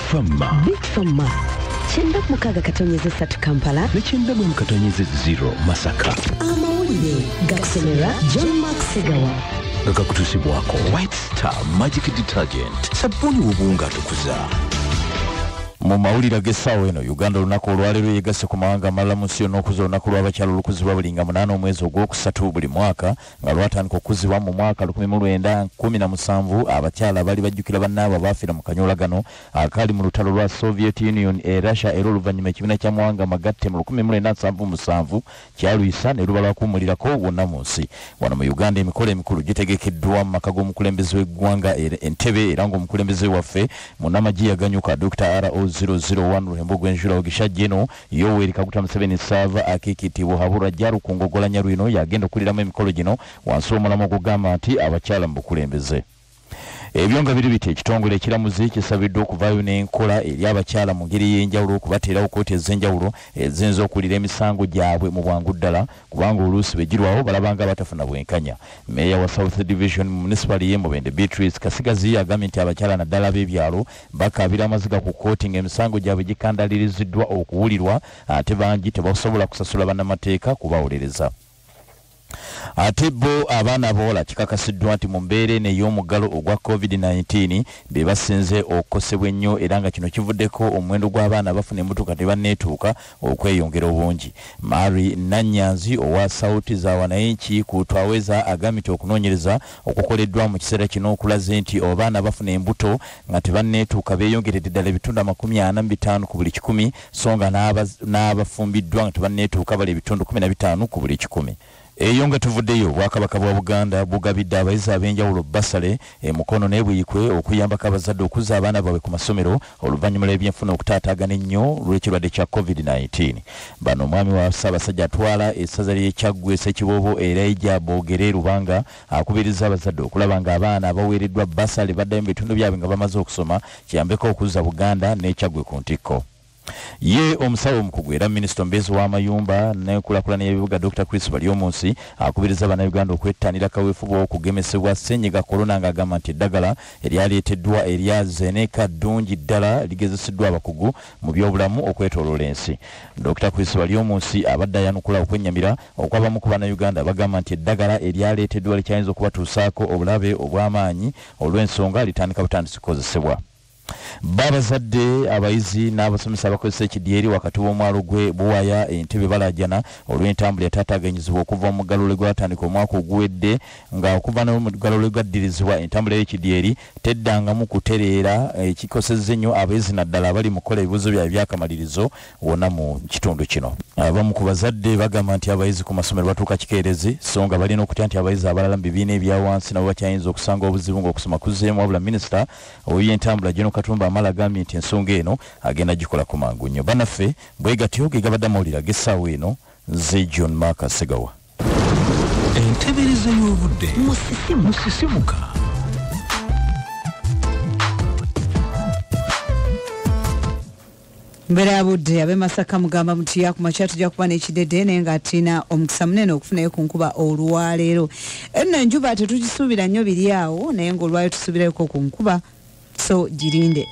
Big Pharma. Chenda mukaga katonyeze satu Kampala. Ne chenda katonyeze 0 Masaka. AMAWULIRE gakusomera John Mark Segawa. Gakutusibwako White Star Magic Detergent. Sabuni wobunga tukuza. Mu mawulire g'essaawa eno Uganda olunaku olwaleero yegasse ku mawanga amalala mu nsi yonna okuza olunaku lw'abakyala olukuzibwa buli nga 8 omwezi ogwokusatu buli mwaka nga lwatandika okuzibwa mu mwaka 1917 abakyala bali bajjukira bannaabwe abaafira mu kanyolagano akali mu lutalo lwa Soviet Union e Russia era oluvannyuma ekibiina kya mawanga amagatte mu 1977 kyalwisa ne luba lwakuwummulirako wonna mu nsi. Wano mu Uganda emikolo emikulu gitegekeddwa mu maka g'omukulembeze w'eggwanga Entebbe era ng'omukulembeze waffe munnamagye yaganyuka Dr. R001 Ruhembo gwenjula ogishajjeno Yoweri Kaguta Museveni Sava akikitibwa habura jaru kungogolanya rwino yagenda okuliramu emikolo gino wansi omulamu ogugamba nti abakyala mu bukulembeze. Ebyonga biri biti ekitongole ekiramuzi kisabiddwa okuvaayo n'enkola eri abakyala mu ngeri y'enjawulo okubateerawo kkooti ez'enjawulo eziyinza okulira emisango gyabwe mu bwangu ddala kubanga oluusi bwe girwawo balabanga batafuna bwenkanya. Meeya wa South Division Municipal y'e Mubende Beatrice Kasigazi agambye nti abakyala naddala b'ebyalo bakaabira amaziga ku kkooti ng'emisango gyabwe gikandaliriziddwa okuwulirwa ate bangi tebasobola kusasula bannamateeka kubawolereza. Ate bo abaana boola kikakasiddwa nti mu mbeera eno ey'omuggalo ogwa COVID-19 be basinze okukosebwa ennyo era nga kino kivuddeko omuwendo gw'abaana abafuna embutuka tebanneetuuka okweyongera obungi. Mary Nanyanzi owa Sauti za Wananchi ku Twaweza agambye nti okunoonyereza okukoleddwa mu kiseera kino okulaze nti abaana bafuna embuto nga tebanneetuuka beeyongeredde ddala ebitundu 45 ku buli 100 so nga n'abafumbiddwa nga tebanneetuuka bali ebitundu 15 ku buli 100. Eyo nga tuvuddeyo Obwakabaka bwa Buganda bugabidde abayizi ab'enjawulo basale emukono n'ebuyikwe okuyambako abazadde okuza abaana baabwe ku masomero oluvannyuma lw'ebyenfuna okutaataagana ennyo lw'ekirwadde kya COVID-19. Bano omwami wa Ssaabasajja atwala essaza ly'e Kyaggwe Ssekiboobo era ejja boogere Lubanga akubiriza abazadde okulaba ng'abaana abaweereddwa basale baddayo mu bitundu byabwe nga bamaze okusoma kiyambeko okuzza Buganda ne Kyaggwe ku ntikko. Ye omusawo omukugu era minisita omubeezi w'amayumba n'enkulaakulana y'ebibuga Dr. Chris Balyomunsi akubiriza Abannayuganda okwettanira kaweefubwa okugemesebwa ssennyiga korona ng'agamba nti eddagala eryaleeteddwa erya Zeneca ddungi ddala ligezeseddwa abakugu mu by'obulamu okwetooloola ensi. Dr. Chris Balyomunsi abadde ayanukula okwennyamira okw'abamu ku Bannayuganda bagamba nti eddagala eryaleeteddwa likyayinza okubatuusaako obulabe obw'amaanyi olw'ensonga litandika butandisi kukozesebwa. Babazadde abayizi n'abasomesa abakozesa ekidyeri wakati w'omwalo gwe Buwaya Entebbe balajana olw'entambula yataataaganyizibwa okuva mu muggalo gwatandika omwaka oguwedde nga okuva n'omuggalo gwaddirizibwa entambula y'ekidyeri teddangamu kutereera ekikosezza ennyo abayizi naddala abali mu kukola ebibuuzo byabwe by'akamalirizo wonna mu kitundu kino. Abamu ku bazadde bagamba nti abayizi ku masomero batuuka kikeerezi so nga balina okutya nti abayizi abalala mu bibiina ebya wansi nabo bakyayinza okusanga obuzibu ng'okusoma kuzzeemu wabula minisita ow'entambula General Katumba Amala agambye nti ensonga eno agenda gikola ku mangu nnyo. Bannaffe bwe gatyo ge gabadde amawulire ag'essaawa eno nze John Mark Segawa. Entebereza y'obudde musisimuka. Mbere ya budde abe Masaka mugamba muti ya kumakya tujja kuba n'ekidedde naye nga atina omukisa munene okufunayo ku nkuba olwaleero. Eno enjuba tetugisuubira nnyo biri awo naye ng'olwayo tusuubirayoko ku nkuba so girinde.